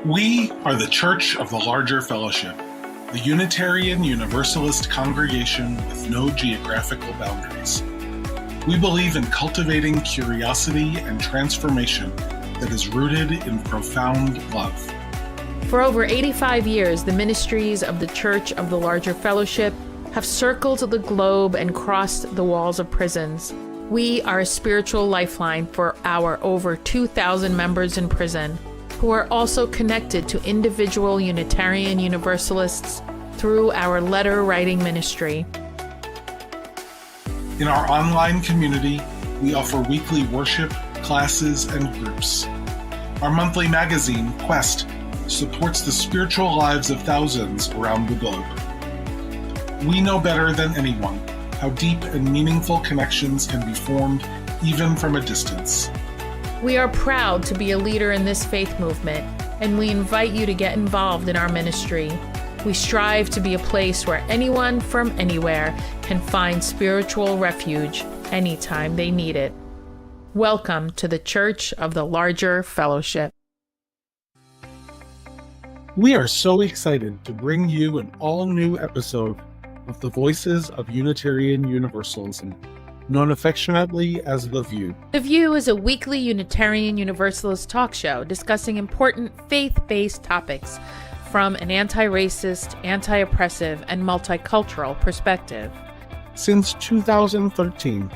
We are the Church of the Larger Fellowship, the Unitarian Universalist congregation with no geographical boundaries. We believe in cultivating curiosity and transformation that is rooted in profound love. For over 85 years, the ministries of the Church of the Larger Fellowship have circled the globe and crossed the walls of prisons. We are a spiritual lifeline for our over 2,000 members in prison, who are also connected to individual Unitarian Universalists through our letter-writing ministry. In our online community, we offer weekly worship, classes, and groups. Our monthly magazine, Quest, supports the spiritual lives of thousands around the globe. We know better than anyone how deep and meaningful connections can be formed even from a distance. We are proud to be a leader in this faith movement, and we invite you to get involved in our ministry. We strive to be a place where anyone from anywhere can find spiritual refuge anytime they need it. Welcome to the Church of the Larger Fellowship. We are so excited to bring you an all-new episode of the Voices of Unitarian Universalism, known affectionately as The View. The View is a weekly Unitarian Universalist talk show discussing important faith-based topics from an anti-racist, anti-oppressive, and multicultural perspective. Since 2013,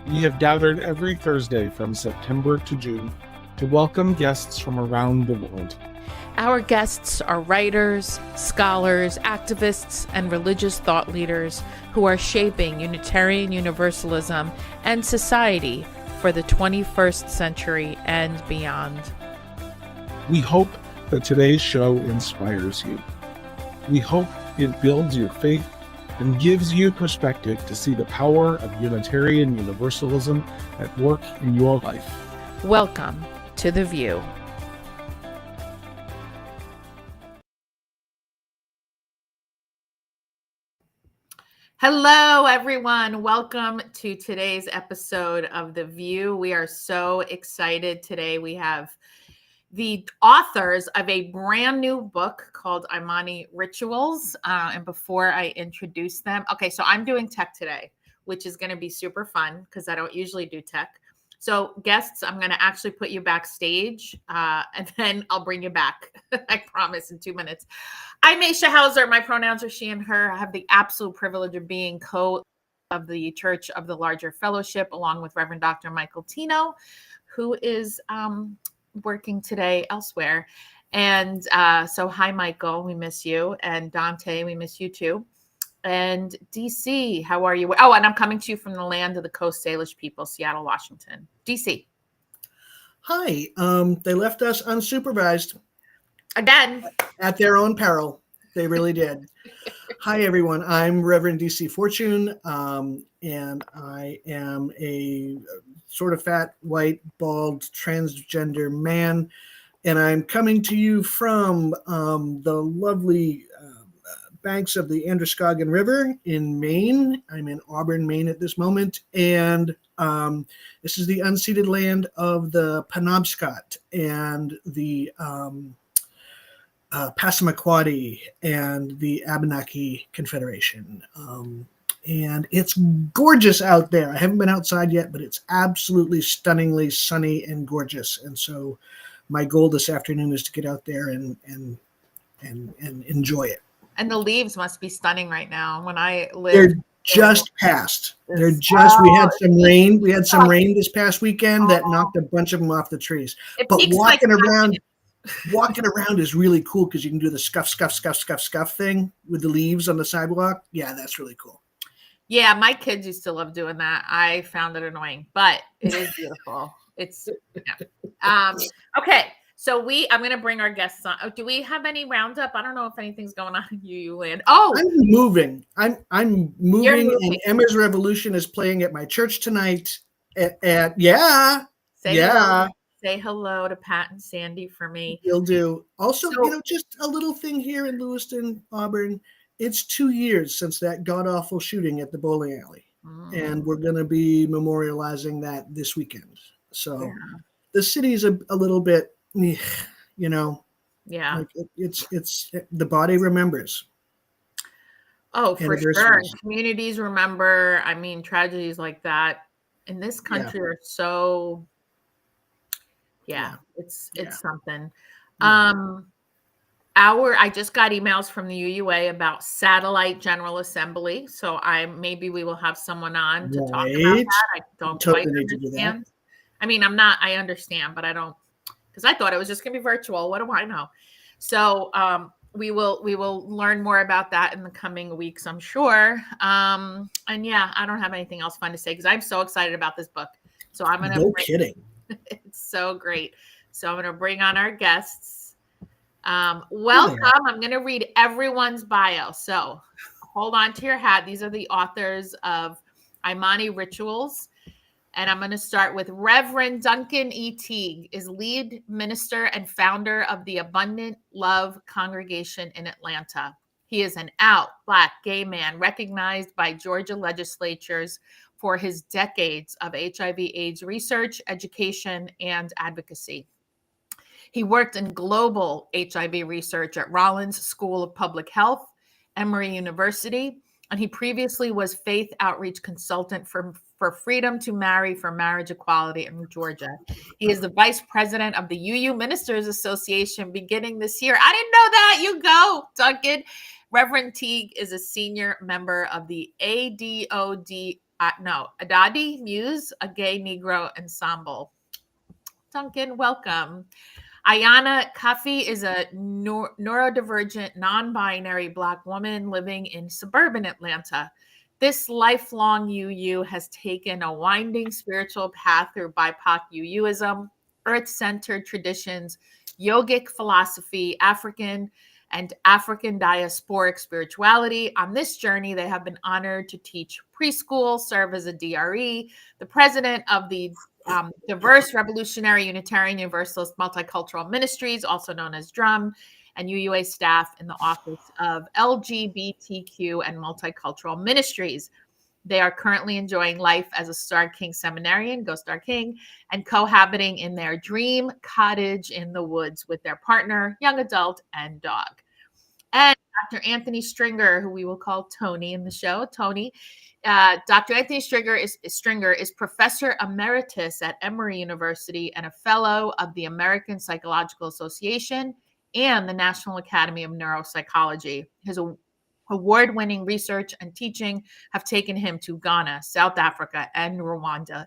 we have gathered every Thursday from September to June to welcome guests from around the world. Our guests are writers, scholars, activists, and religious thought leaders who are shaping Unitarian Universalism and society for the 21st century and beyond. We hope that today's show inspires you. We hope it builds your faith and gives you perspective to see the power of Unitarian Universalism at work in your life. Welcome to The View. Hello, everyone. Welcome to today's episode of The View. We are so excited today. We have the authors of a brand new book called Imani Rituals. And before I introduce them, so I'm doing tech today, which is going to be super fun because I don't usually do tech. So guests, I'm going to actually put you backstage and then I'll bring you back. I promise in 2 minutes. I'm Aisha Hauser. My pronouns are she and her. I have the absolute privilege of being co of the Church of the Larger Fellowship, along with Reverend Dr. Michael Tino, who is working today elsewhere. And so hi, Michael, we miss you. And Dante, we miss you too. And DC, how are you? Oh, and I'm coming to you from the land of the Coast Salish people, Seattle, Washington. DC. Hi, they left us unsupervised. Again. At their own peril. They really did. Hi, everyone. I'm Reverend DC Fortune, and I am a sort of fat, white, bald, transgender man, and I'm coming to you from the lovely banks of the Androscoggin River in Maine. I'm in Auburn, Maine at this moment, and this is the unceded land of the Penobscot and the Passamaquoddy and the Abenaki Confederation. And it's gorgeous out there. I haven't been outside yet, but it's absolutely stunningly sunny and gorgeous. And so my goal this afternoon is to get out there and enjoy it. And the leaves must be stunning right now. When I live, they're just passed. They're just. We had some rain. We had some rain this past weekend that knocked a bunch of them off the trees. But walking around is really cool because you can do the scuff thing with the leaves on the sidewalk. Yeah, that's really cool. Yeah, my kids used to love doing that. I found it annoying, but it is beautiful. Okay. So I'm going to bring our guests on. Oh, do we have any roundup? I don't know if anything's going on in UU land. Oh, I'm moving. I'm moving, and Emma's Revolution is playing at my church tonight. Hello. Say hello to Pat and Sandy for me. You'll do. Also, just a little thing here in Lewiston, Auburn. It's 2 years since that god-awful shooting at the bowling alley. And we're going to be memorializing that this weekend. So the city's a little bit, Yeah. Like it's the body remembers. Oh, for sure. Anniversaries. Communities remember. I mean, tragedies like that in this country are so, it's something. Yeah. I just got emails from the UUA about Satellite General Assembly, so maybe we will have someone on to talk about that. I don't Totally quite need to do that. understand. I mean, I understand, but I don't, because I thought it was just going to be virtual. What do I know? So we will learn more about that in the coming weeks, I'm sure. And yeah, I don't have anything else fun to say because I'm so excited about this book. So I'm gonna kidding. It's so great. So I'm gonna bring on our guests. Welcome. I'm gonna read everyone's bio. So hold on to your hat. These are the authors of Imani Rituals. And I'm going to start with Reverend Duncan E. Teague, is lead minister and founder of the Abundant Love Congregation in Atlanta. He is an out Black gay man recognized by Georgia legislatures for his decades of HIV/AIDS research, education, and advocacy. He worked in global HIV research at Rollins School of Public Health, Emory University, and he previously was faith outreach consultant for Freedom to Marry for Marriage Equality in Georgia. He is the vice president of the UU Ministers Association beginning this year. I didn't know that. You go, Duncan. Reverend Teague is a senior member of the Adadi Muse, a gay Negro ensemble. Duncan, welcome. Ayanna Kafi is a neurodivergent, non-binary Black woman living in suburban Atlanta. This lifelong UU has taken a winding spiritual path through BIPOC UUism, earth-centered traditions, yogic philosophy, African and African diasporic spirituality. On this journey, they have been honored to teach preschool, serve as a DRE, the president of the Diverse Revolutionary Unitarian Universalist Multicultural Ministries, also known as DRUM, and UUA staff in the Office of LGBTQ and Multicultural Ministries. They are currently enjoying life as a Star King seminarian, go Star King, and cohabiting in their dream cottage in the woods with their partner, young adult, and dog. And Dr. Anthony Stringer, who we will call Tony in the show. Tony, Dr. Anthony Stringer is professor emeritus at Emory University and a fellow of the American Psychological Association and the National Academy of Neuropsychology. His award-winning research and teaching have taken him to Ghana, South Africa, and Rwanda.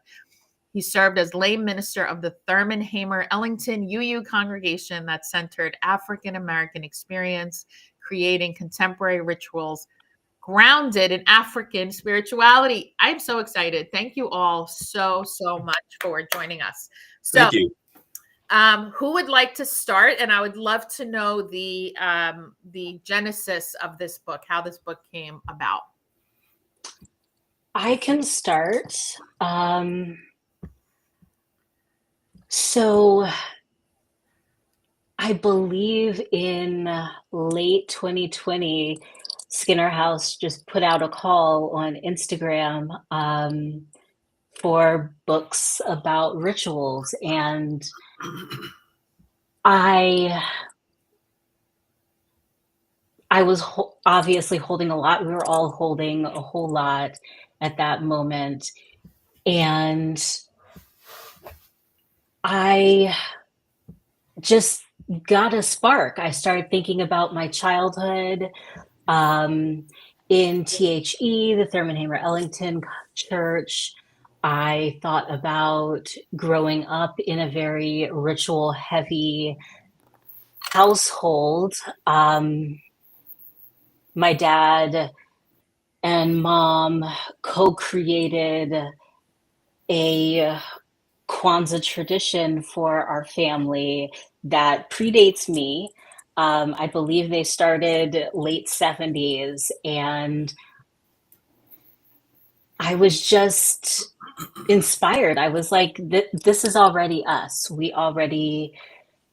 He served as lay minister of the Thurman Hamer Ellington UU congregation that centered African American experience, creating contemporary rituals grounded in African spirituality. I'm so excited. Thank you all so much for joining us. So, thank you. Who would like to start? And I would love to know the genesis of this book, how this book came about. I can start. So I believe in late 2020, Skinner House just put out a call on Instagram for books about rituals. And I was obviously holding a lot. We were all holding a whole lot at that moment. And I just got a spark. I started thinking about my childhood in THE, the Thurman Hamer Ellington Church. I thought about growing up in a very ritual heavy household. My dad and mom co-created a Kwanzaa tradition for our family that predates me. I believe they started late 70s, and I was just inspired. I was like, this is already us. We already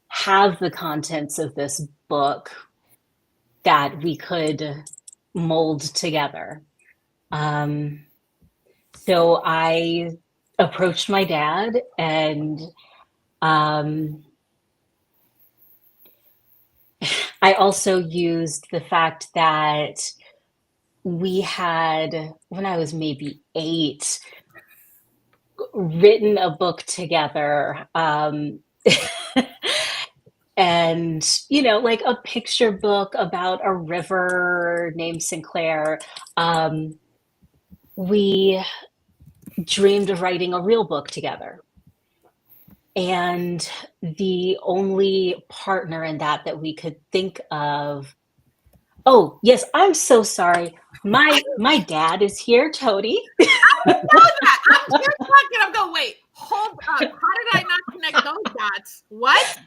have the contents of this book that we could mold together. So I approached my dad, and I also used the fact that we had, when I was maybe 8, written a book together. And, like a picture book about a river named Sinclair. We dreamed of writing a real book together. And the only partner in that we could think of. Oh, yes, I'm so sorry. My dad is here, Tony. I know that. I'm here talking. I'm going, wait, hold up. How did I not connect those dots? What?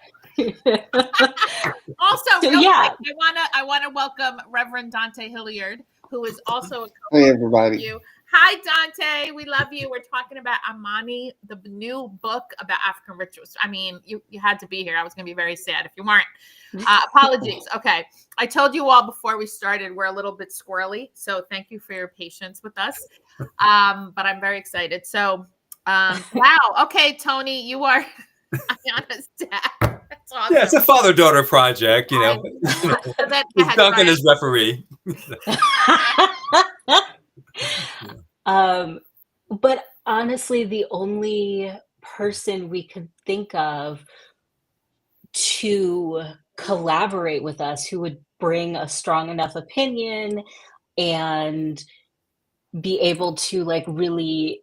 Also, So, real yeah. quick, I wanna welcome Reverend Dante Hilliard, who is also a Hey, everybody. you. Hi, Dante. We love you. We're talking about Imani, the new book about African rituals. I mean, you had to be here. I was going to be very sad if you weren't. Apologies. Okay. I told you all before we started, we're a little bit squirrely. So thank you for your patience with us. But I'm very excited. So, wow. Okay, Tony, you are Ayanna's dad. That's awesome. Yeah, it's a father-daughter project, you know. With Duncan as referee. But honestly, the only person we could think of to collaborate with us who would bring a strong enough opinion and be able to like really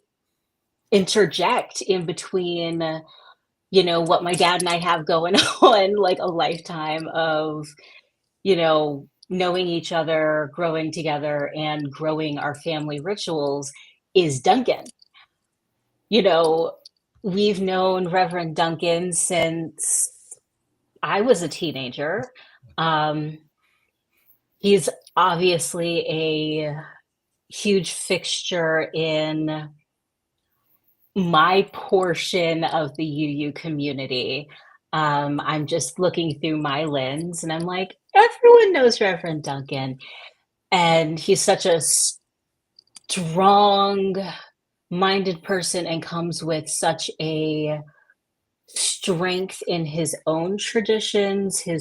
interject in between, what my dad and I have going on, like a lifetime of, knowing each other, growing together, and growing our family rituals is Duncan. We've known Reverend Duncan since I was a teenager. He's obviously a huge fixture in my portion of the UU community. I'm just looking through my lens and I'm like, everyone knows Reverend Duncan. And he's such a strong-minded person and comes with such a strength in his own traditions, and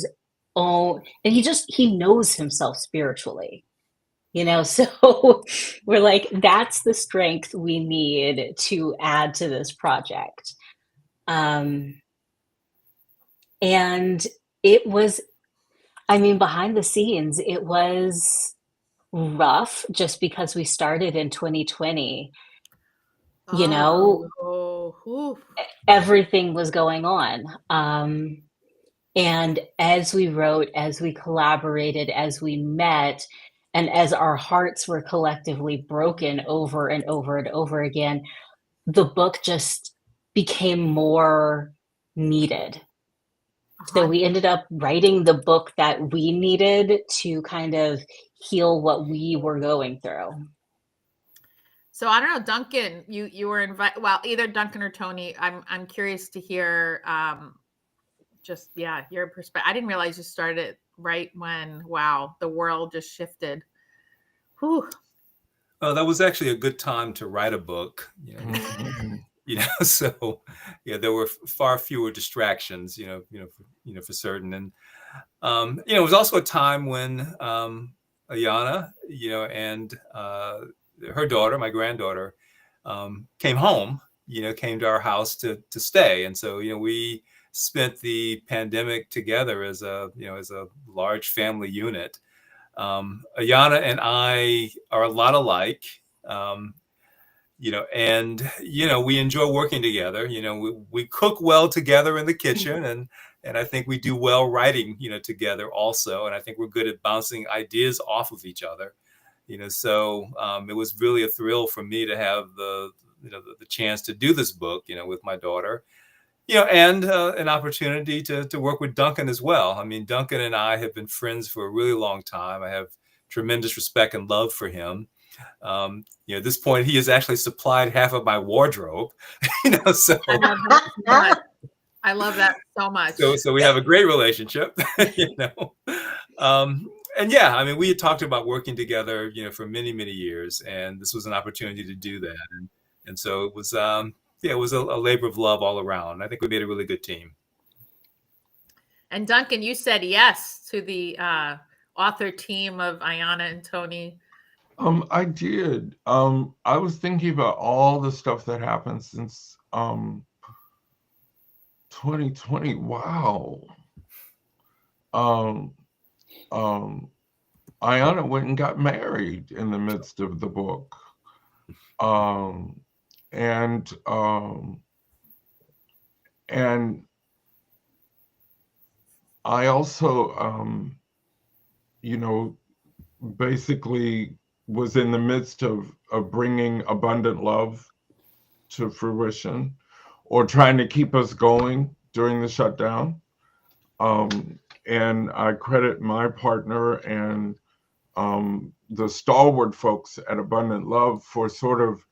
he knows himself spiritually. So we're like, that's the strength we need to add to this project. And it was, behind the scenes, it was rough just because we started in 2020. Everything was going on. And as we wrote, as we collaborated, as we met, and as our hearts were collectively broken over and over and over again, the book just became more needed. So we ended up writing the book that we needed to kind of heal what we were going through. So I don't know, Duncan, you were invited. Well, either Duncan or Tony. I'm curious to hear your perspective. I didn't realize you started right when the world just shifted. Whew. Oh, that was actually a good time to write a book. So there were far fewer distractions. For certain, and it was also a time when Ayanna, and her daughter, my granddaughter, came home. Came to our house to stay, and so we spent the pandemic together as a large family unit. Ayanna and I are a lot alike, and we enjoy working together. We cook well together in the kitchen, and I think we do well writing, together also. And I think we're good at bouncing ideas off of each other. So it was really a thrill for me to have the chance to do this book, with my daughter. And an opportunity to work with Duncan as well. Duncan and I have been friends for a really long time. I have tremendous respect and love for him. At this point, he has actually supplied half of my wardrobe. So I love that so much. So we have a great relationship. And we had talked about working together, for many, many years, and this was an opportunity to do that. And so it was. It was a labor of love all around. I think we made a really good team. And Duncan, you said yes to the author team of Ayanna and Tony. I did. I was thinking about all the stuff that happened since 2020. Wow. Ayanna went and got married in the midst of the book. And I also, basically was in the midst of bringing abundant love to fruition, or trying to keep us going during the shutdown. And I credit my partner and the stalwart folks at Abundant Love for sort of,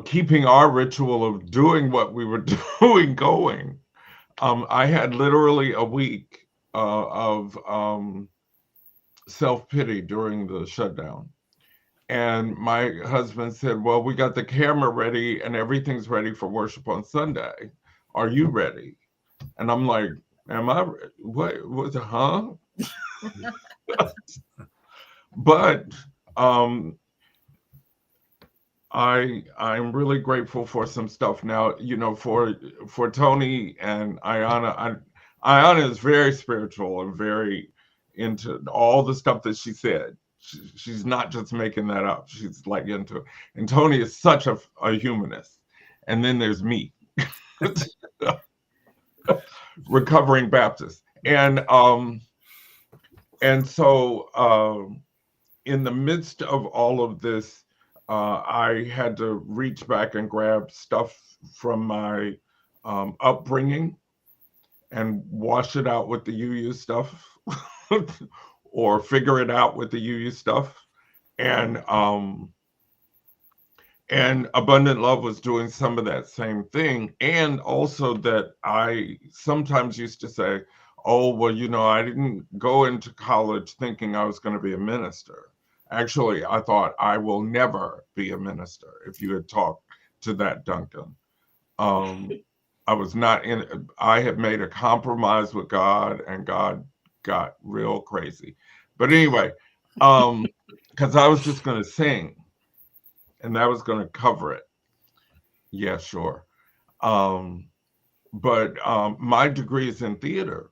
keeping our ritual of doing what we were doing going. I had literally a week of self-pity during the shutdown. And my husband said, well, we got the camera ready and everything's ready for worship on Sunday. Are you ready? And I'm like, am I? What, huh? But I'm really grateful for some stuff now, for Tony and Ayanna. Ayanna is very spiritual and very into all the stuff that she said. She's not just making that up. She's like into it. And Tony is such a humanist. And then there's me, recovering Baptist. And so in the midst of all of this, I had to reach back and grab stuff from my upbringing and wash it out with the UU stuff or figure it out with the UU stuff. And Abundant Love was doing some of that same thing. And also that I sometimes used to say, oh, well, I didn't go into college thinking I was going to be a minister. Actually, I thought I will never be a minister. If you had talked to that Duncan, I was not in. I had made a compromise with God, and God got real crazy. But anyway, because I was just going to sing, and that was going to cover it. Yeah, sure. But my degree is in theater,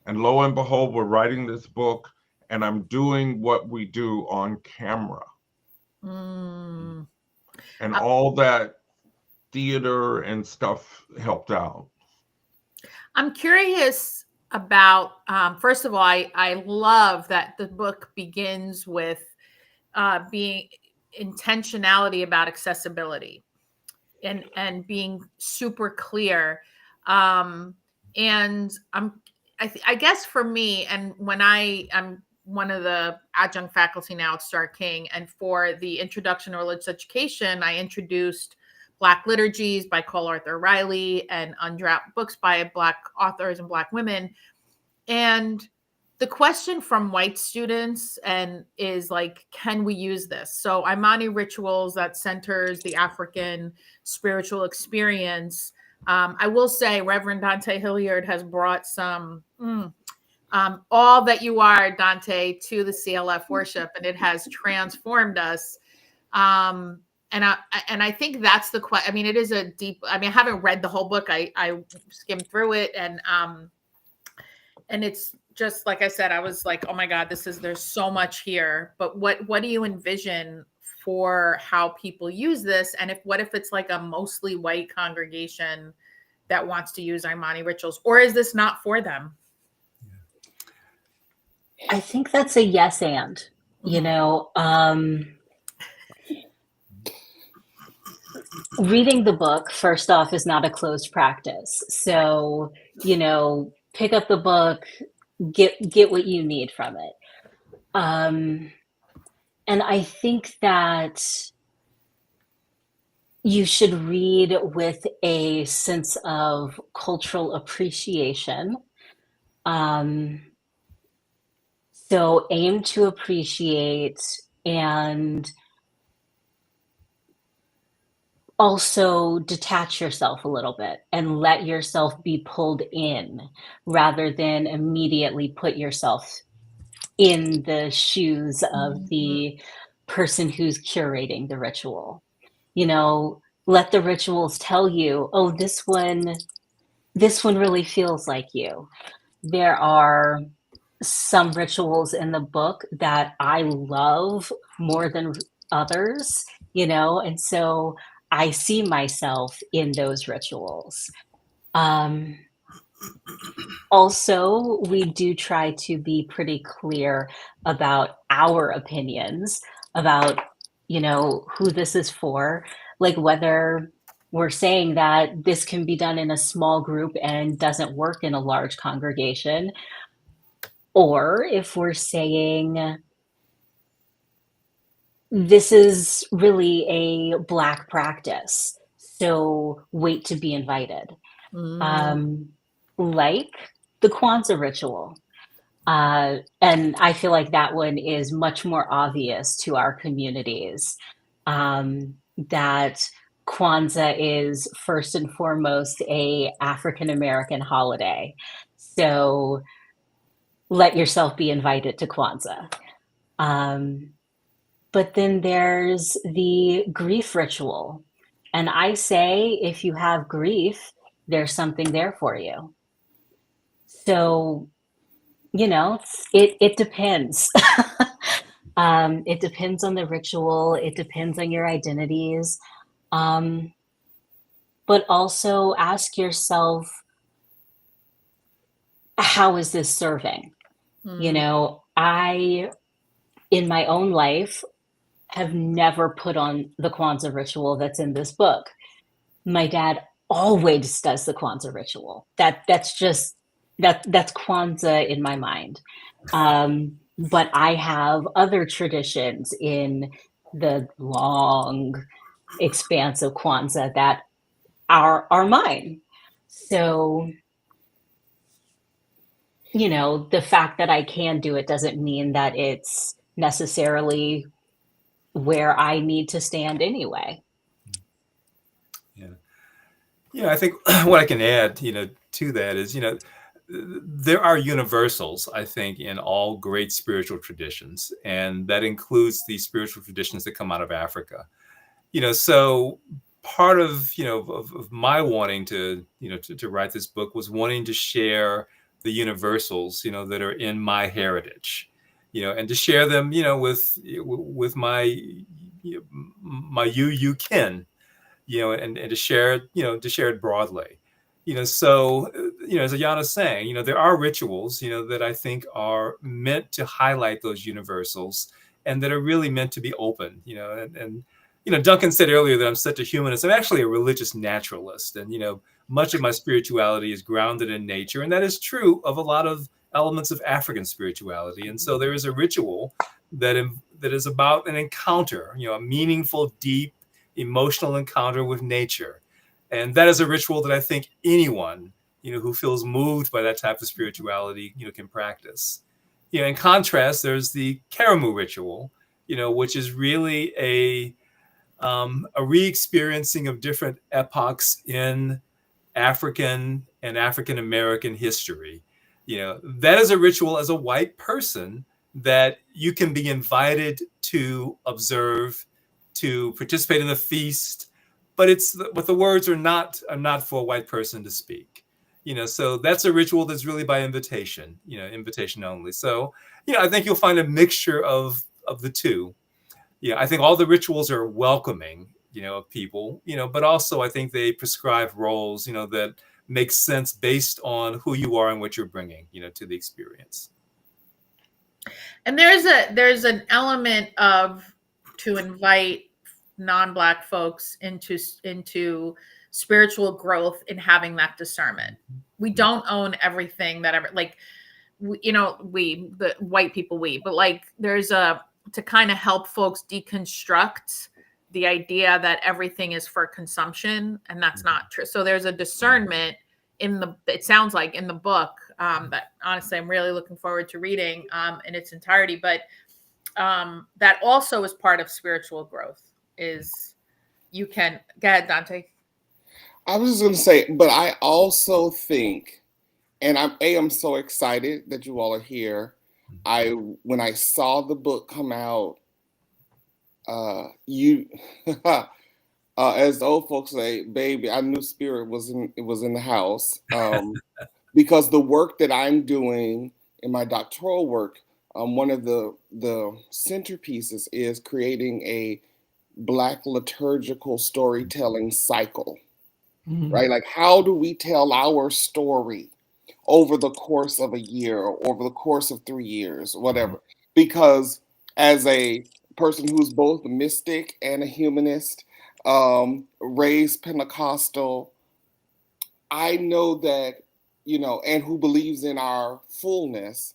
and lo and behold, we're writing this book. And I'm doing what we do on camera. And all that theater and stuff helped out. I'm curious about, first of all, I love that the book begins with being intentionality about accessibility and being super clear. And I guess for me, and when I'm one of the adjunct faculty now at Stark King, and for the introduction to religious education, I introduced Black liturgies by Cole Arthur Riley and undrafted books by Black authors and Black women. And the question from white students is like, can we use this? So Imani Rituals, that centers the African spiritual experience. I will say Reverend Dante Hilliard has brought some all that you are, Dante, to the CLF worship, and it has transformed us. And I think that's the question. I mean, it is a deep. I mean, I haven't read the whole book. I skimmed through it, and it's just like I said. I was like, oh my God, there's so much here. But what do you envision for how people use this? And what if it's like a mostly white congregation that wants to use Imani Rituals, or is this not for them? I think that's a yes and, reading the book, first off, is not a closed practice. So, pick up the book, get what you need from it. And I think that you should read with a sense of cultural appreciation. So aim to appreciate and also detach yourself a little bit and let yourself be pulled in rather than immediately put yourself in the shoes of the person who's curating the ritual. You know, let the rituals tell you, oh, this one really feels like you. There are some rituals in the book that I love more than others, and so I see myself in those rituals. Also, we do try to be pretty clear about our opinions about, who this is for, like whether we're saying that this can be done in a small group and doesn't work in a large congregation, or if we're saying this is really a Black practice, so wait to be invited. Like the Kwanzaa ritual. And I feel like that one is much more obvious to our communities, that Kwanzaa is first and foremost a African American holiday. So let yourself be invited to Kwanzaa. But then there's the grief ritual. And I say, if you have grief, there's something there for you. So, it depends. It depends on the ritual. It depends on your identities. But also ask yourself, how is this serving? I, in my own life, have never put on the Kwanzaa ritual that's in this book. My dad always does the Kwanzaa ritual. That's Kwanzaa in my mind. But I have other traditions in the long expanse of Kwanzaa that are mine. So, the fact that I can do it doesn't mean that it's necessarily where I need to stand anyway. Yeah. I think what I can add, to that is, there are universals, I think, in all great spiritual traditions, and that includes the spiritual traditions that come out of Africa. So part of my wanting to write this book was wanting to share the universals, that are in my heritage, and to share them, with my you kin, and to share it broadly. So, as Ayanna's saying, there are rituals, that I think are meant to highlight those universals and that are really meant to be open, and Duncan said earlier that I'm such a humanist. I'm actually a religious naturalist. And, much of my spirituality is grounded in nature. And that is true of a lot of elements of African spirituality. And so there is a ritual that is about an encounter, a meaningful, deep, emotional encounter with nature. And that is a ritual that I think anyone, who feels moved by that type of spirituality, can practice. In contrast, there's the Karamu ritual, which is really a re-experiencing of different epochs in African and African American history. That is a ritual as a white person that you can be invited to observe, to participate in the feast, but the words are not for a white person to speak. So that's a ritual that's really by invitation, invitation only. So, I think you'll find a mixture of the two. I think all the rituals are welcoming, of people, but also I think they prescribe roles, that make sense based on who you are and what you're bringing, to the experience. And there's an element of to invite non-Black folks into spiritual growth in having that discernment. We don't own everything that ever, like, the white people, but like there's to kind of help folks deconstruct the idea that everything is for consumption, and that's not true. So there's a discernment it sounds like in the book, that honestly I'm really looking forward to reading in its entirety. But that also is part of spiritual growth, is you can go ahead, Dante. I was just going to say, but I also think, and I'm so excited that you all are here. When I saw the book come out, as the old folks say, baby, I knew spirit was in the house, because the work that I'm doing in my doctoral work, one of the centerpieces is creating a Black liturgical storytelling cycle. Right? Like, how do we tell our story over the course of a year or over the course of 3 years, whatever? Because as a person who's both a mystic and a humanist, raised Pentecostal, I know that, and who believes in our fullness,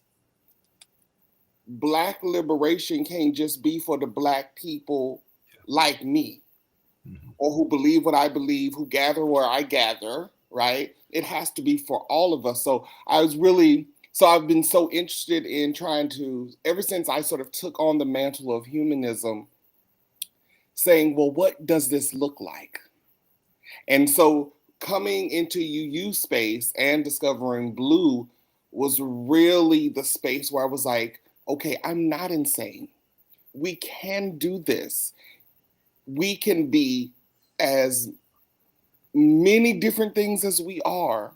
Black liberation can't just be for the Black people like me, or who believe what I believe, who gather where I gather, right? It has to be for all of us. So I've been so interested in trying to, ever since I sort of took on the mantle of humanism, saying, well, what does this look like? And so coming into UU space and discovering Blue was really the space where I was like, okay, I'm not insane. We can do this. We can be as many different things as we are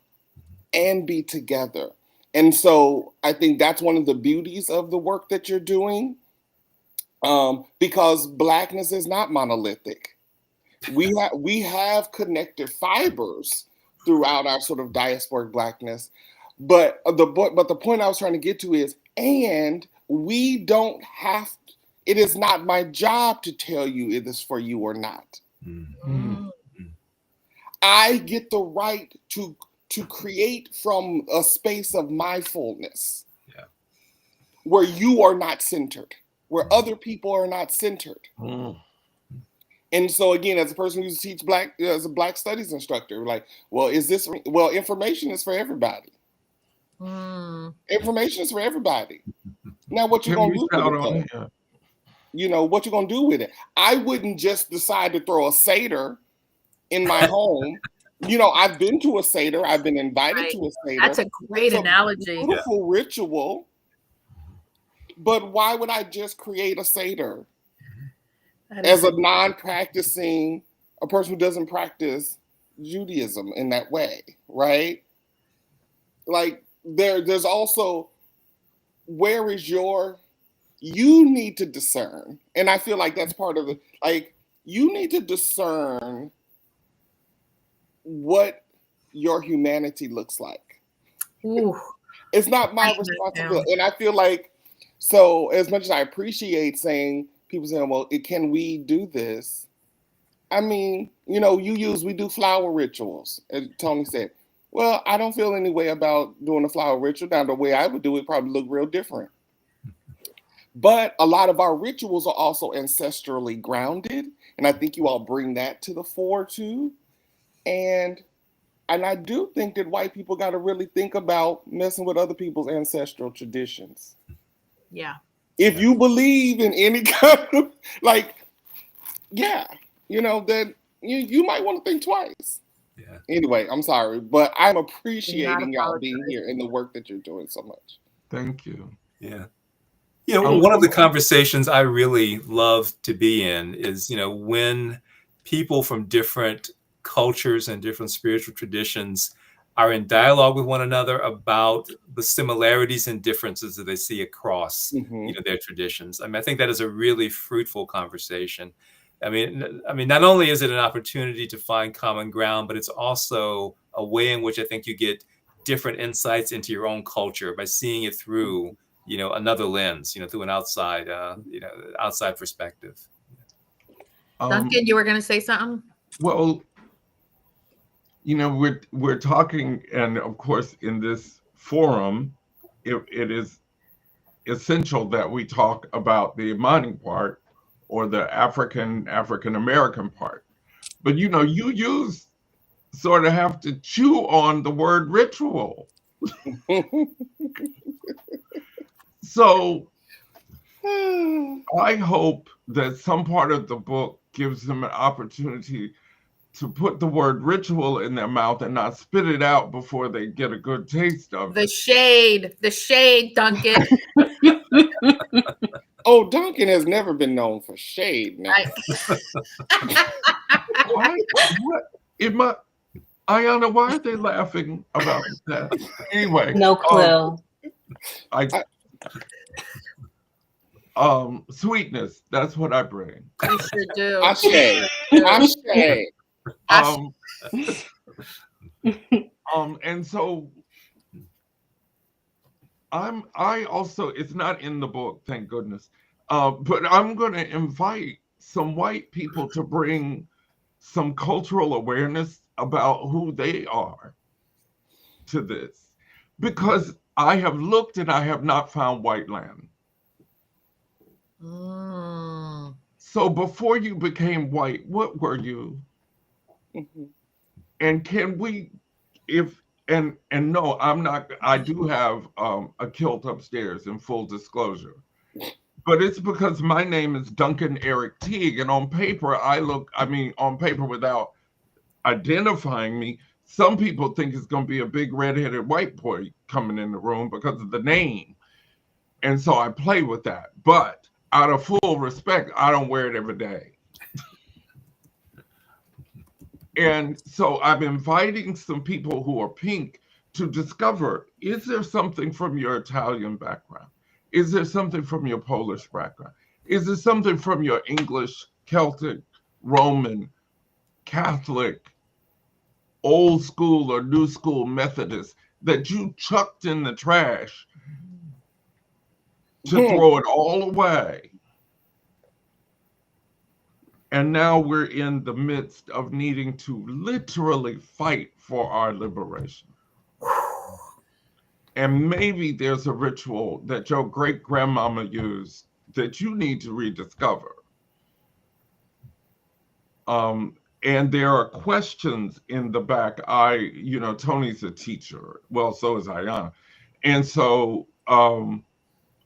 and be together. And so I think that's one of the beauties of the work that you're doing, because Blackness is not monolithic. We have connected fibers throughout our sort of diasporic Blackness. But the point I was trying to get to is, and we don't have, it is not my job to tell you it is for you or not. I get the right to create from a space of my fullness, where you are not centered, where other people are not centered. And so again, as a person who teaches as a Black studies instructor, like, well, information is for everybody. Information is for everybody. Now, what you're gonna do with it? What you're gonna do with it? I wouldn't just decide to throw a Seder in my home. I've been to a Seder. I've been invited to a Seder. That's a great analogy. Beautiful ritual. But why would I just create a Seder as a non-practicing, a person who doesn't practice Judaism in that way, right? Like, there's also, where is you need to discern. And I feel like that's part of you need to discern what your humanity looks like. Ooh. It's not my responsibility. And I feel like, so as much as I appreciate people saying, well, can we do this? I mean, we do flower rituals, as Tony said. Well, I don't feel any way about doing a flower ritual. Now, the way I would do it probably look real different. But a lot of our rituals are also ancestrally grounded. And I think you all bring that to the fore too. And I do think that white people got to really think about messing with other people's ancestral traditions. Yeah. If you believe in any kind of, then you might want to think twice. Yeah. Anyway, I'm sorry, but I'm appreciating y'all being here and the work that you're doing so much. Thank you. Yeah. One of the conversations I really love to be in is, when people from different cultures and different spiritual traditions are in dialogue with one another about the similarities and differences that they see across, their traditions. I mean, I think that is a really fruitful conversation. I mean, not only is it an opportunity to find common ground, but it's also a way in which I think you get different insights into your own culture by seeing it through, another lens, through an outside perspective. Duncan, you were going to say something? Well, we're talking, and of course, in this forum, it is essential that we talk about the Imani part, or the African American part. But you sort of have to chew on the word ritual. So I hope that some part of the book gives them an opportunity to put the word ritual in their mouth and not spit it out before they get a good taste of it. The shade, Duncan. Oh, Duncan has never been known for shade now. Ayanna, why are they laughing about that? Anyway. No clue. Sweetness, that's what I bring. You sure do. And so I also, it's not in the book, thank goodness, but I'm going to invite some white people to bring some cultural awareness about who they are to this, because I have looked and I have not found white land. So before you became white, what were you? Mm-hmm. And can we, and no, I'm not, I do have a kilt upstairs, in full disclosure, but it's because my name is Duncan Eric Teague, and on paper, on paper without identifying me, some people think it's going to be a big redheaded white boy coming in the room because of the name. And so I play with that. But out of full respect, I don't wear it every day. And so I'm inviting some people who are pink to discover, is there something from your Italian background? Is there something from your Polish background? Is there something from your English, Celtic, Roman, Catholic, old school or new school Methodist that you chucked in the trash to throw it all away? And now we're in the midst of needing to literally fight for our liberation. And maybe there's a ritual that your great grandmama used that you need to rediscover. And there are questions in the back. Tony's a teacher. Well, so is Ayanna. And so,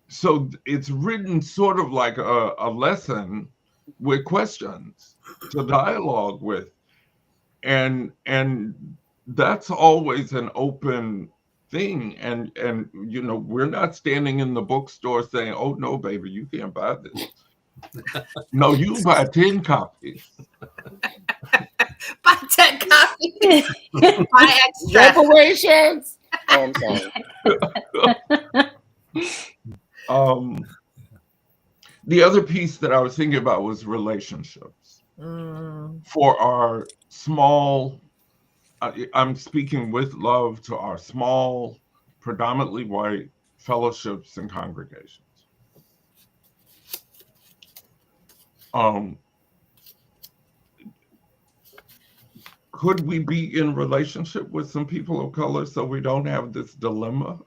so it's written sort of like a lesson with questions to dialogue with. And that's always an open thing. And we're not standing in the bookstore saying, oh no, baby, you can't buy this. No, you buy 10 copies. Buy 10 copies. Buy extra. Reparations. Oh, I'm sorry. The other piece that I was thinking about was relationships. For our small, I'm speaking with love to our small, predominantly white fellowships and congregations. Could we be in relationship with some people of color so we don't have this dilemma?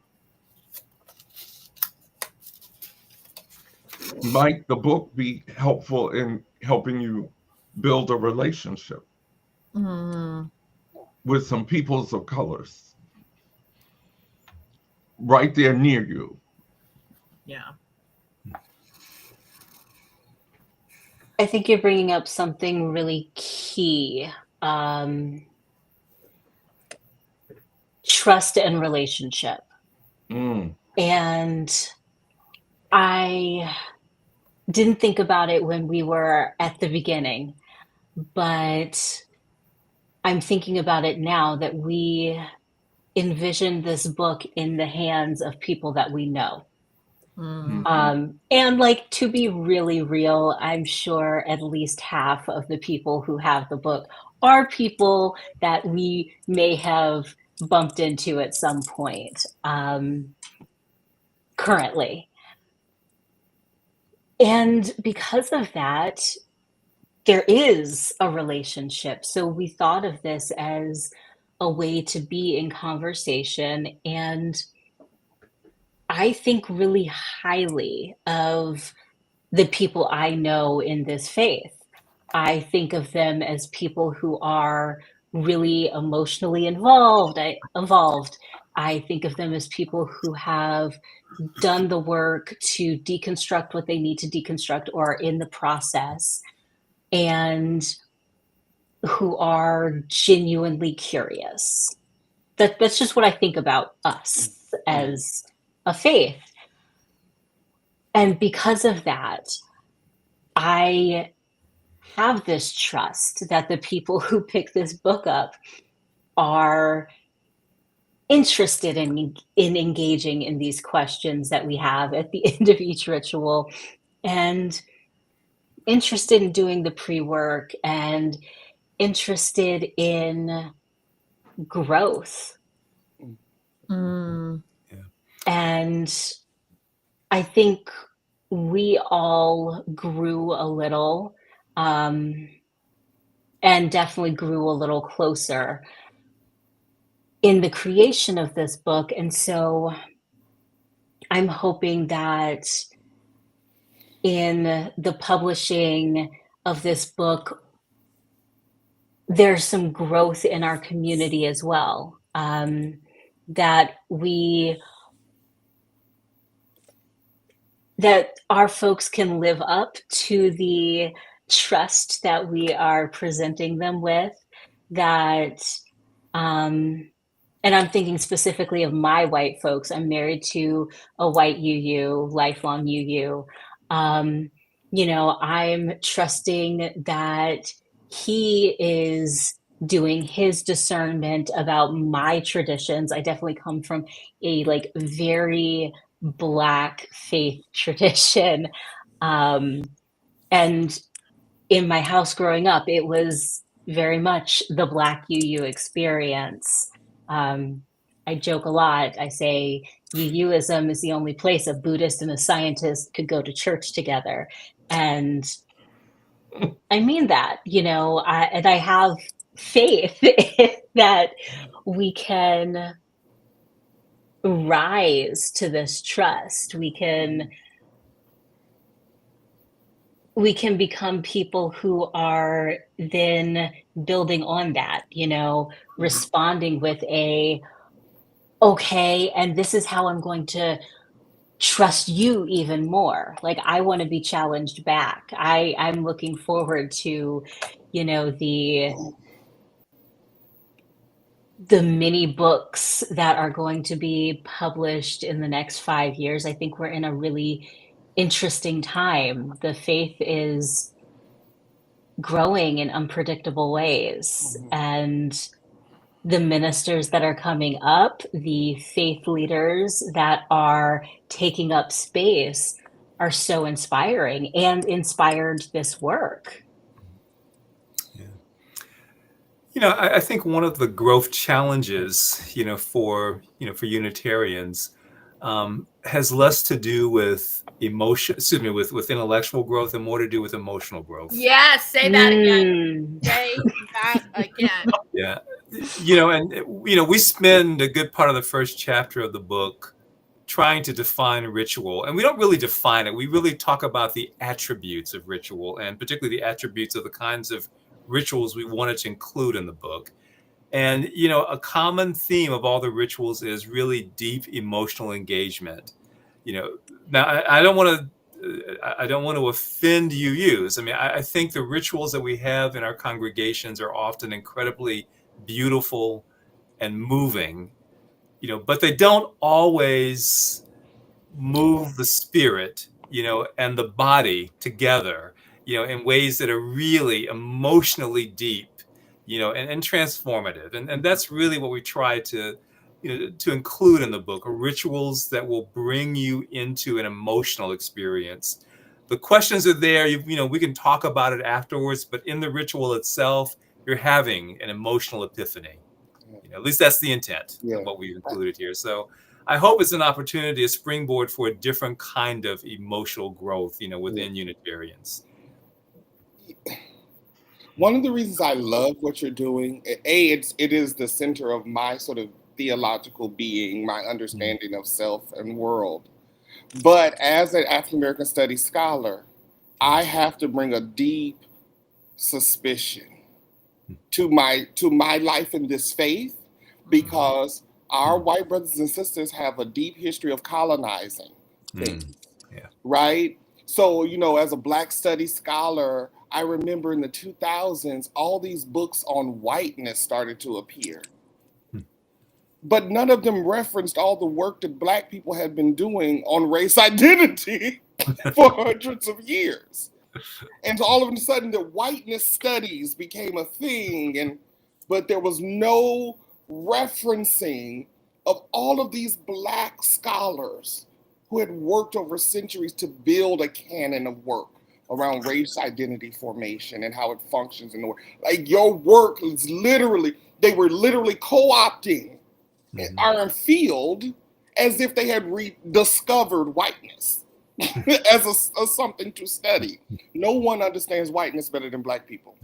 Might the book be helpful in helping you build a relationship with some peoples of colors right there near you? Yeah. I think you're bringing up something really key. Trust and relationship. And I didn't think about it when we were at the beginning, but I'm thinking about it now that we envision this book in the hands of people that we know. And to be really real, I'm sure at least half of the people who have the book are people that we may have bumped into at some point currently. And because of that, there is a relationship. So we thought of this as a way to be in conversation. And I think really highly of the people I know in this faith. I think of them as people who are really emotionally involved. I think of them as people who have done the work to deconstruct what they need to deconstruct or are in the process. and who are genuinely curious. That's just what I think about us as a faith. And because of that, I have this trust that the people who pick this book up are interested in engaging in these questions that we have at the end of each ritual, and interested in doing the pre-work, and interested in growth. Mm. And I think we all grew a little, and definitely grew a little closer in the creation of this book. And so I'm hoping that in the publishing of this book, there's some growth in our community as well, that our folks can live up to the trust that we are presenting them with, that and I'm thinking specifically of my white folks. I'm married to a white UU, lifelong UU. You know, I'm trusting that he is doing his discernment about my traditions. I definitely come from a like very Black faith tradition. And in my house growing up, it was very much the Black UU experience. I joke a lot. I say UUism is the only place a Buddhist and a scientist could go to church together. And I mean that, you know, and I have faith that we can rise to this trust. We can become people who are then building on that, you know, responding with okay, and this is how I'm going to trust you even more. Like, I want to be challenged back. I'm looking forward to, you know, the mini books that are going to be published in the next 5 years. I think we're in a really interesting time. The faith is growing in unpredictable ways. And the ministers that are coming up, the faith leaders that are taking up space are so inspiring and inspired this work. Yeah. You know, I think one of the growth challenges, you know, for Unitarians, has less to do with with intellectual growth and more to do with emotional growth. Yes, say that again. Say that again. Yeah. You know, and, you know, we spend a good part of the first chapter of the book trying to define ritual. And we don't really define it. We really talk about the attributes of ritual, and particularly the attributes of the kinds of rituals we wanted to include in the book. And, you know, a common theme of all the rituals is really deep emotional engagement. You know, now I don't want to offend UUs. I mean, I think the rituals that we have in our congregations are often incredibly beautiful and moving, you know, but they don't always move the spirit, you know, and the body together, you know, in ways that are really emotionally deep, you know, and transformative. And that's really what we try to, you know, to include in the book, are rituals that will bring you into an emotional experience. The questions are there, you know, we can talk about it afterwards, but in the ritual itself, you're having an emotional epiphany. You know, at least that's the intent of what we've included here. So I hope it's an opportunity, a springboard for a different kind of emotional growth, you know, within Unitarians. One of the reasons I love what you're doing, it is the center of my sort of theological being, my understanding of self and world. But as an African American studies scholar, I have to bring a deep suspicion to my life in this faith, because our white brothers and sisters have a deep history of colonizing things, right? So, you know, as a Black studies scholar, I remember in the 2000s, all these books on whiteness started to appear. But none of them referenced all the work that Black people had been doing on race identity for hundreds of years. And so all of a sudden, the whiteness studies became a thing, but there was no referencing of all of these Black scholars who had worked over centuries to build a canon of work around race identity formation and how it functions in the world. Like, your work is literally, they were literally co-opting our field as if they had rediscovered whiteness as something to study. No one understands whiteness better than Black people.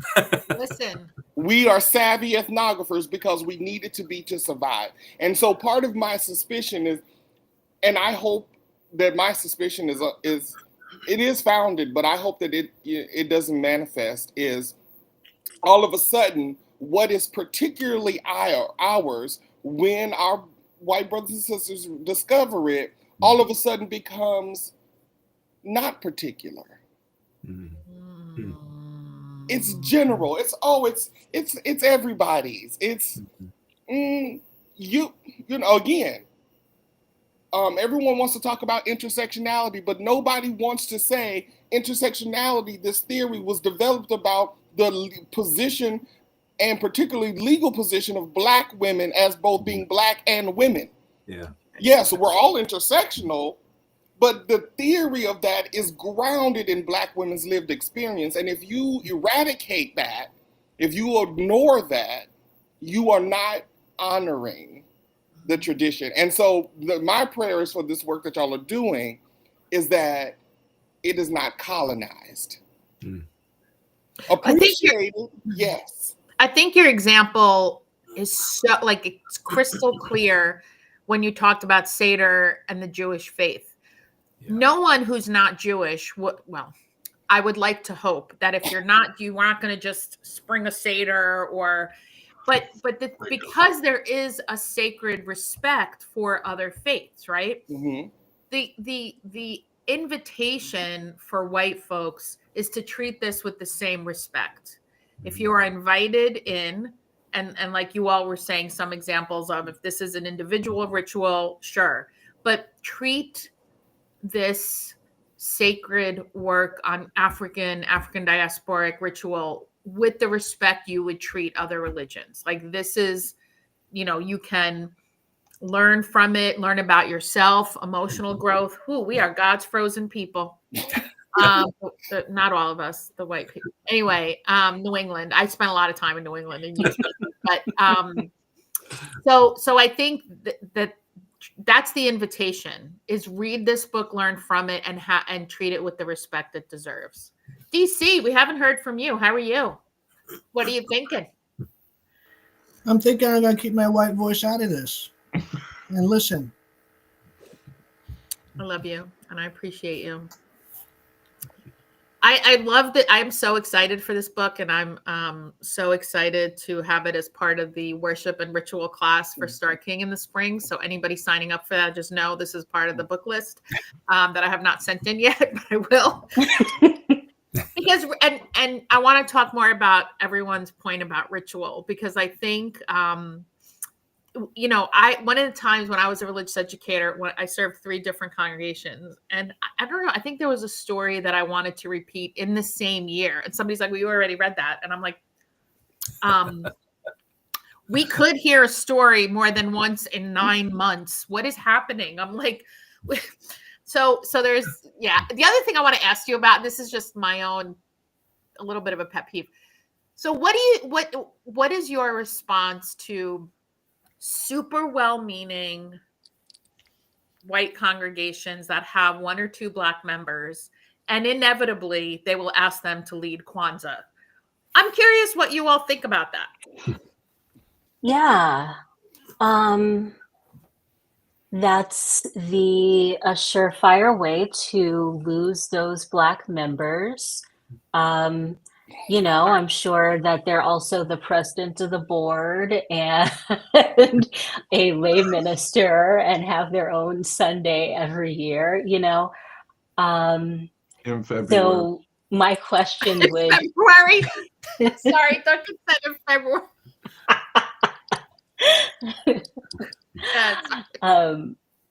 Listen. We are savvy ethnographers because we needed to be to survive. And so part of my suspicion is, and I hope that my suspicion is founded, but I hope that it doesn't manifest, is all of a sudden what is particularly ours, when our white brothers and sisters discover it, all of a sudden becomes not particular. It's general. It's everybody's. It's you know, again, everyone wants to talk about intersectionality, but nobody wants to say intersectionality, this theory was developed about the position, and particularly legal position, of Black women as both being Black and women. Yeah. Yes, we're all intersectional, but the theory of that is grounded in Black women's lived experience. And if you eradicate that, if you ignore that, you are not honoring the tradition. And so my prayers for this work that y'all are doing is that it is not colonized. Appreciated, yes. I think your example is so, like, it's crystal clear when you talked about Seder and the Jewish faith. Yeah. No one who's not Jewish, well, I would like to hope that if you're not, you aren't going to just spring a Seder because there is a sacred respect for other faiths, right? Mm-hmm. The invitation for white folks is to treat this with the same respect. If you are invited in, and like you all were saying, some examples of, if this is an individual ritual, sure, but treat this sacred work on African diasporic ritual with the respect you would treat other religions. Like, this is, you can learn from it, learn about yourself, emotional growth. We are God's frozen people. Not all of us, the white people. Anyway, New England. I spent a lot of time in New England, but so I think that's the invitation: is read this book, learn from it, and treat it with the respect it deserves. DC, we haven't heard from you. How are you? What are you thinking? I'm thinking I'm gonna keep my white voice out of this and listen. I love you, and I appreciate you. I love that. I'm so excited for this book, and I'm so excited to have it as part of the worship and ritual class for Star King in the spring. So anybody signing up for that, just know this is part of the book list that I have not sent in yet, but I will. Because and I want to talk more about everyone's point about ritual, because I think one of the times when I was a religious educator, when I served 3 different congregations, and I don't know, I think there was a story that I wanted to repeat in the same year. And somebody's like, well, you already read that. And I'm like, we could hear a story more than once in 9 months. What is happening? I'm like, so there's, yeah. The other thing I want to ask you about, this is just my own, a little bit of a pet peeve. So what is your response to super well-meaning white congregations that have 1 or 2 Black members, and inevitably they will ask them to lead Kwanzaa? I'm curious what you all think about that. Yeah. That's a surefire way to lose those Black members. I'm sure that they're also the president of the board and a lay minister and have their own Sunday every year, In February. So My question would February. Sorry, Duncan said in February.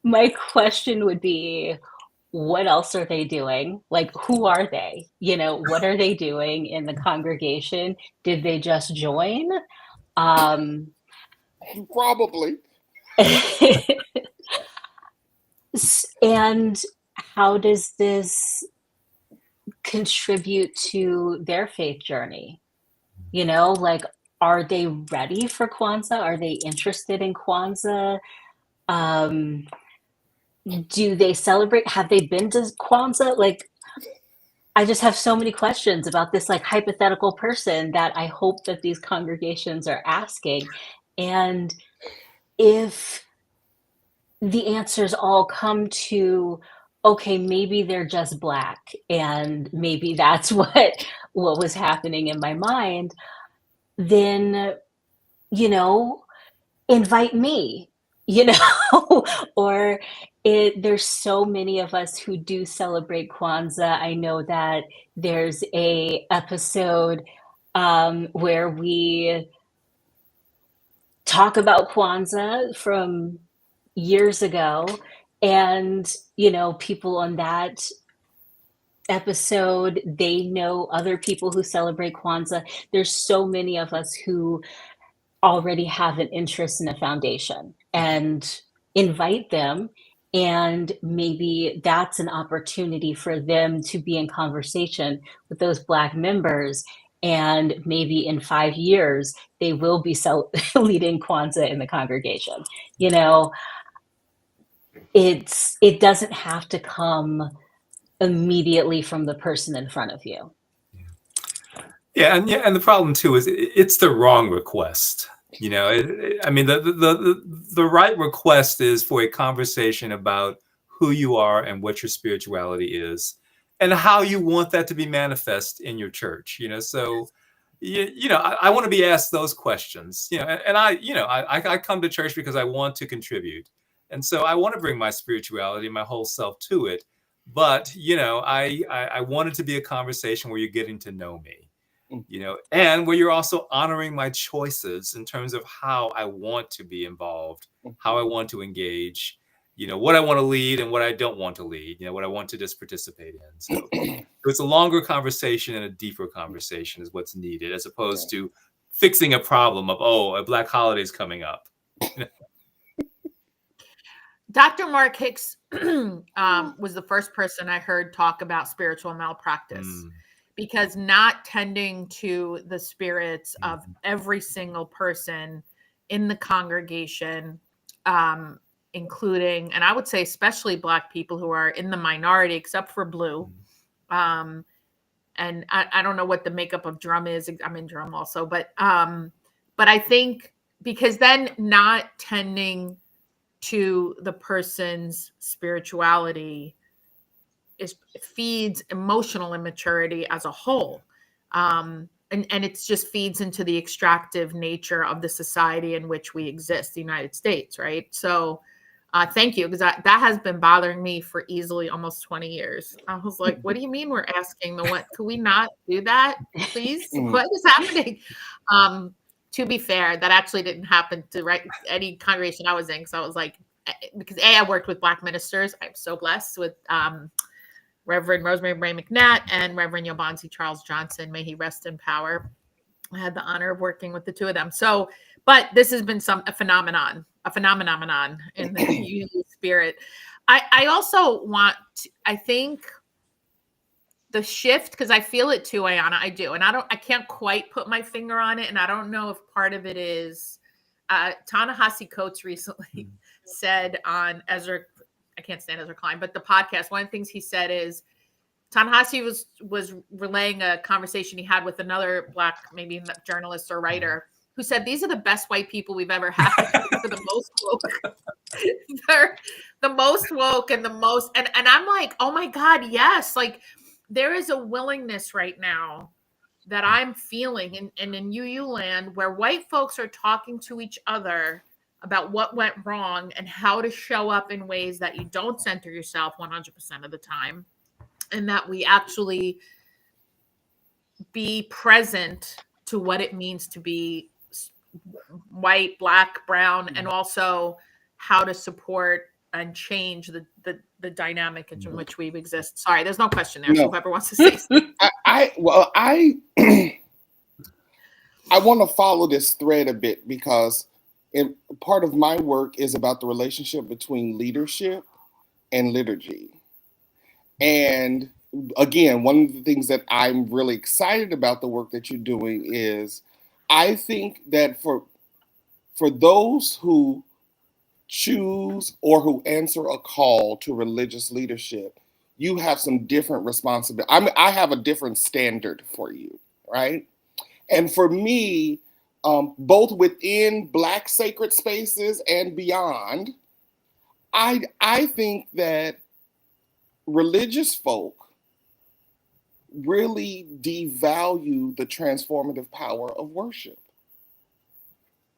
my question would be, what else are they doing? Like, who are they? What are they doing in the congregation? Did they just join? Probably. And how does this contribute to their faith journey? Like, are they ready for Kwanzaa? Are they interested in Kwanzaa? Do they celebrate? Have they been to Kwanzaa? Like, I just have so many questions about this like hypothetical person that I hope that these congregations are asking. And if the answers all come to, okay, maybe they're just Black, and maybe that's what was happening in my mind, then, invite me, or there's so many of us who do celebrate Kwanzaa. I know that there's a episode where we talk about Kwanzaa from years ago, and people on that episode, they know other people who celebrate Kwanzaa. There's so many of us who already have an interest in a foundation, and invite them, and maybe that's an opportunity for them to be in conversation with those Black members, and maybe in 5 years they will be leading Kwanzaa in the congregation. It doesn't have to come immediately from the person in front of you. And the problem too is it's the wrong request. I mean, the right request is for a conversation about who you are and what your spirituality is, and how you want that to be manifest in your church. So I want to be asked those questions. And I come to church because I want to contribute, and so I want to bring my spirituality, my whole self to it. But I want it to be a conversation where you're getting to know me. And where you're also honoring my choices in terms of how I want to be involved, how I want to engage, what I want to lead and what I don't want to lead, what I want to just participate in. So it's a longer conversation and a deeper conversation is what's needed, as opposed to fixing a problem of, a Black holiday is coming up. Dr. Mark Hicks was the first person I heard talk about spiritual malpractice. Because not tending to the spirits of every single person in the congregation, including, and I would say especially Black people who are in the minority, except for Blue. And I don't know what the makeup of drum is. I'm in drum also, but I think because then not tending to the person's spirituality feeds emotional immaturity as a whole. And it just feeds into the extractive nature of the society in which we exist, the United States, right? So thank you, because that has been bothering me for easily almost 20 years. I was like, what do you mean we're asking the what? Could we not do that, please? What is happening? To be fair, that actually didn't happen to any congregation I was in, because I was like, because I worked with Black ministers. I'm so blessed with Reverend Rosemary Bray McNatt and Reverend Yobansi Charles Johnson. May he rest in power. I had the honor of working with the two of them. So, but this has been a phenomenon in the UU spirit. I also I think the shift, because I feel it too, Ayanna, I do. And I can't quite put my finger on it. And I don't know if part of it is, Ta-Nehisi Coates recently said on Ezra, I can't stand Ezra Klein, but the podcast, one of the things he said is Ta-Nehisi was relaying a conversation he had with another Black, maybe journalist or writer, who said, these are the best white people we've ever had. They're the most woke. They're the most woke and the most, and I'm like, oh my God, yes. Like, there is a willingness right now that I'm feeling and in UU land, where white folks are talking to each other about what went wrong and how to show up in ways that you don't center yourself 100% of the time. And that we actually be present to what it means to be white, black, brown, and also how to support and change the dynamic in which we exist. Sorry, there's no question there. So whoever wants to say something. I want to follow this thread a bit, because part of my work is about the relationship between leadership and liturgy. And again, one of the things that I'm really excited about the work that you're doing is, I think that for those who choose or who answer a call to religious leadership, you have some different responsibility. I have a different standard for you, right? And for me, both within Black sacred spaces and beyond, I think that religious folk really devalue the transformative power of worship.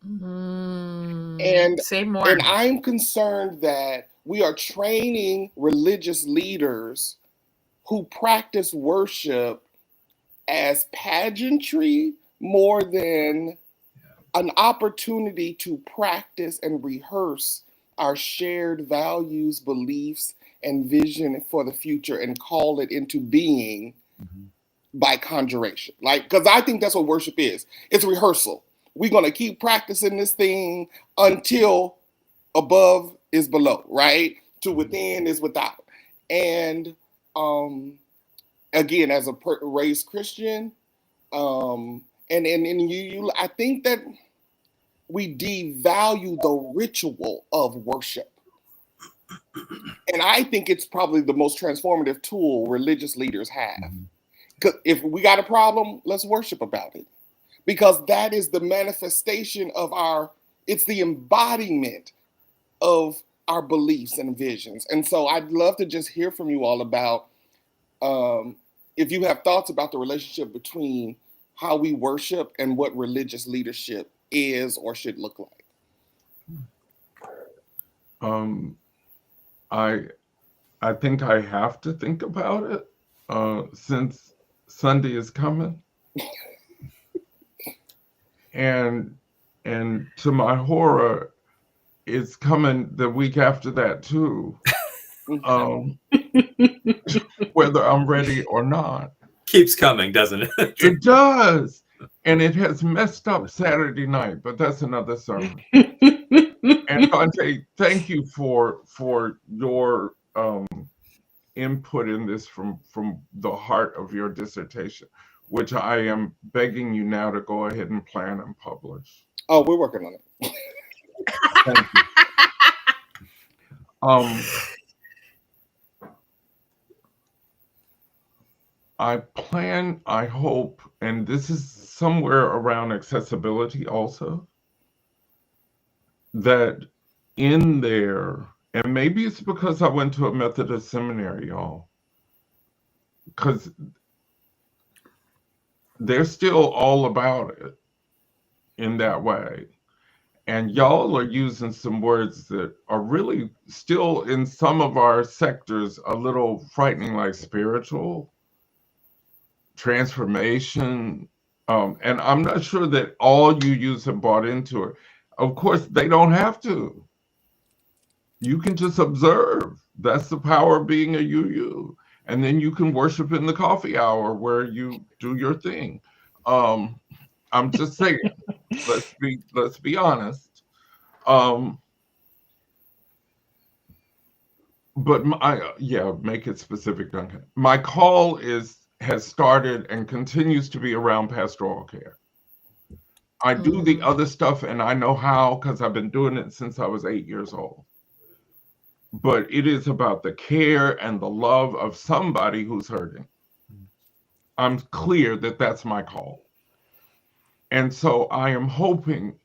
And say more. And I'm concerned that we are training religious leaders who practice worship as pageantry more than an opportunity to practice and rehearse our shared values, beliefs, and vision for the future, and call it into being by conjuration. Like, because I think that's what worship is. It's rehearsal. We're going to keep practicing this thing until above is below, right? To within is without. And again, as a raised Christian, and you, I think that we devalue the ritual of worship. And I think it's probably the most transformative tool religious leaders have. Because if we got a problem, let's worship about it. Because that is the manifestation of it's the embodiment of our beliefs and visions. And so I'd love to just hear from you all about if you have thoughts about the relationship between how we worship and what religious leadership is or should look like. I think I have to think about it since Sunday is coming. And to my horror, it's coming the week after that too. Whether I'm ready or not. Keeps coming, doesn't it? It does. And it has messed up Saturday night, but that's another sermon. And Dante, thank you for your input in this from the heart of your dissertation, which I am begging you now to go ahead and plan and publish. Oh, we're working on it. Thank you. I hope, and this is somewhere around accessibility also, that in there, and maybe it's because I went to a Methodist seminary, y'all, because they're still all about it in that way. And y'all are using some words that are really still in some of our sectors a little frightening, like spiritual transformation. And I'm not sure that all you use have bought into it. Of course, they don't have to. You can just observe. That's the power of being a UU. And then you can worship in the coffee hour where you do your thing. I'm just saying, let's be honest. But make it specific, Duncan. My call has started and continues to be around pastoral care. I do the other stuff, and I know how because I've been doing it since I was 8 years old. But it is about the care and the love of somebody who's hurting. I'm clear that that's my call. And so I am hoping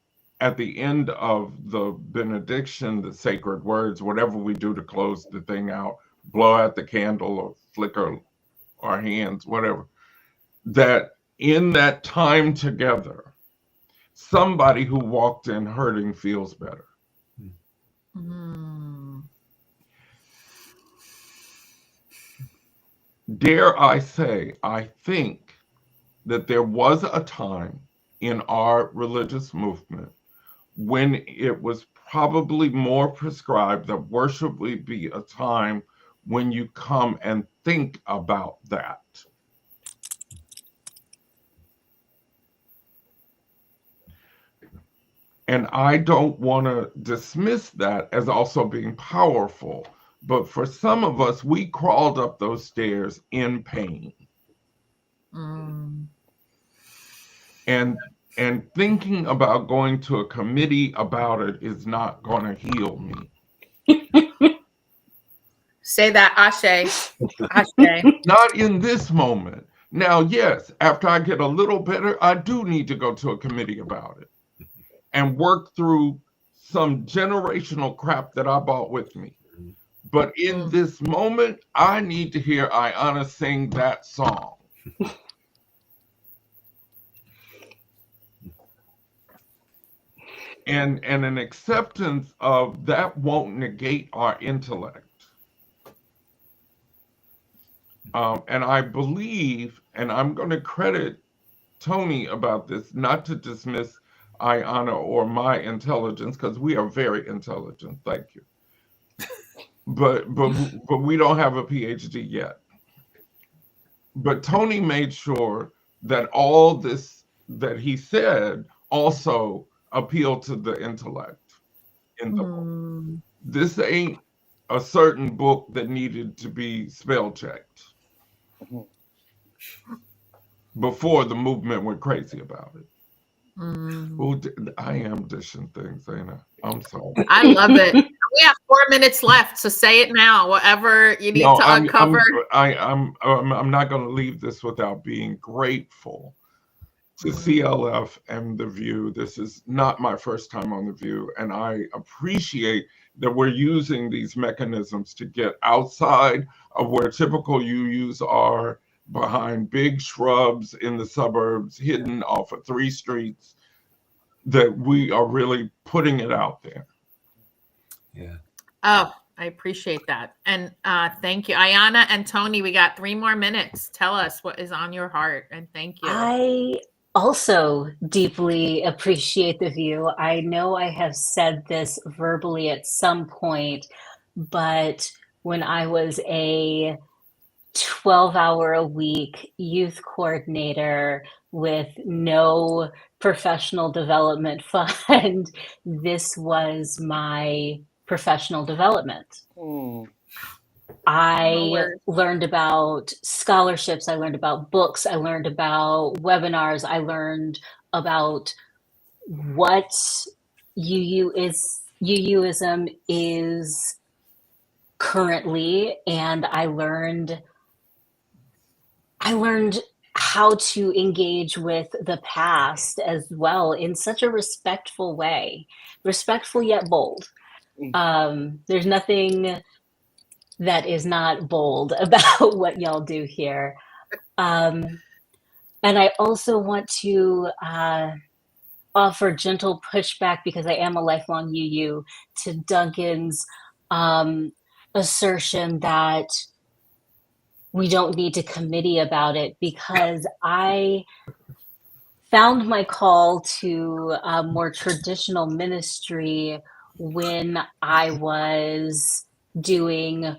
at the end of the benediction, the sacred words, whatever we do to close the thing out, blow out the candle or flicker our hands, whatever, that in that time together, somebody who walked in hurting feels better. Dare I say, I think that there was a time in our religious movement when it was probably more prescribed that worship would be a time when you come and think about that. And I don't want to dismiss that as also being powerful. But for some of us, we crawled up those stairs in pain. And thinking about going to a committee about it is not going to heal me. Say that, Ashe. Ashe. Not in this moment. Now, yes, after I get a little better, I do need to go to a committee about it and work through some generational crap that I brought with me. But in this moment, I need to hear Ayanna sing that song. And an acceptance of that won't negate our intellect. And I believe, and I'm going to credit Tony about this, not to dismiss Ayanna or my intelligence, because we are very intelligent. Thank you. But we don't have a PhD yet. But Tony made sure that all this that he said also appealed to the intellect in the book. This ain't a certain book that needed to be spell checked before the movement went crazy about it. Ooh, I am dishing things, ain't I? I'm sorry. I love it. We have 4 minutes left, so say it now. Whatever you need to uncover. I'm not going to leave this without being grateful to CLF and The View. This is not my first time on The View, and I appreciate that we're using these mechanisms to get outside of where typical UUs are, behind big shrubs in the suburbs, hidden off of 3 streets, that we are really putting it out there. Yeah. Oh, I appreciate that. And thank you. Ayanna and Tony, we got 3 more minutes. Tell us what is on your heart, and thank you. I also deeply appreciate The View. I know I have said this verbally at some point, but when I was a 12-hour-a-week youth coordinator with no professional development fund, this was my professional development. I learned about scholarships, I learned about books, I learned about webinars, I learned about what UUism is currently, and I learned how to engage with the past as well in such a respectful way, respectful yet bold. There's nothing that is not bold about what y'all do here. And I also want to offer gentle pushback, because I am a lifelong UU, to Duncan's assertion that we don't need to committee about it, because I found my call to a more traditional ministry when I was doing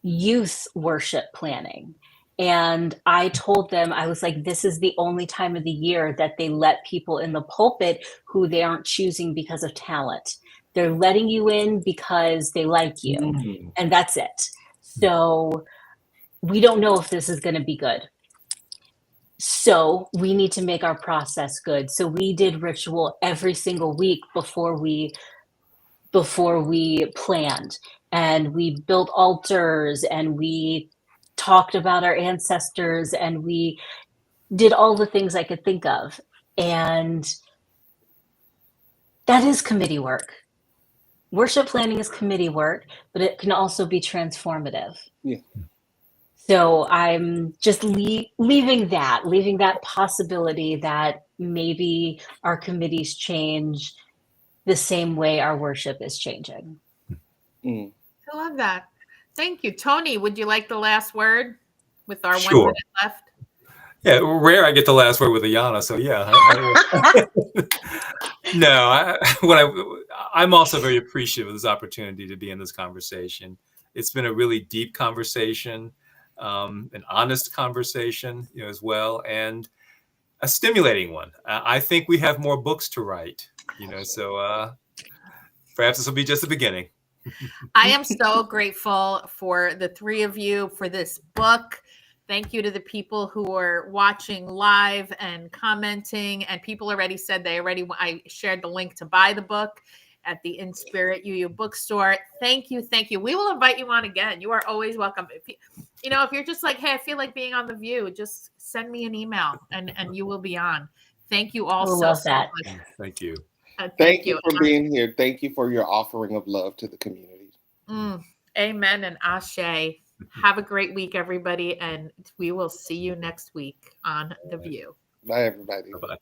youth worship planning. And I told them, I was like, this is the only time of the year that they let people in the pulpit who they aren't choosing because of talent. They're letting you in because they like you, and that's it. So we don't know if this is going to be good. So we need to make our process good. So we did ritual every single week before we planned, and we built altars, and we talked about our ancestors, and we did all the things I could think of. And that is committee work. Worship planning is committee work, but it can also be transformative. Yeah. So I'm just leaving that possibility that maybe our committees change the same way our worship is changing. I love that. Thank you. Tony, would you like the last word with our Sure. 1 minute left? Yeah, rare I get the last word with Ayanna, so yeah. I'm also very appreciative of this opportunity to be in this conversation. It's been a really deep conversation, an honest conversation, as well, and a stimulating one. I think we have more books to write, so perhaps this will be just the beginning. I am so grateful for the three of you for this book. Thank you to the people who are watching live and commenting. And people already said I shared the link to buy the book at the In Spirit UU bookstore. Thank you. Thank you. We will invite you on again. You are always welcome. If you're just like, hey, I feel like being on The View, just send me an email and you will be on. Thank you all so love that. much. Thank you. Thank you for being here. Thank you for your offering of love to the community. Amen and ashe. Have a great week, everybody, and we will see you next week on The View. Bye, everybody. Bye-bye.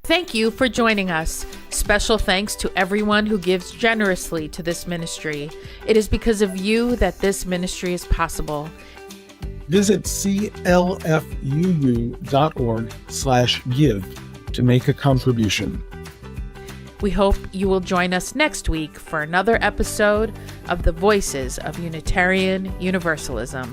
Thank you for joining us. Special thanks to everyone who gives generously to this ministry. It is because of you that this ministry is possible. Visit clfuu.org/give to make a contribution. We hope you will join us next week for another episode of the Voices of Unitarian Universalism.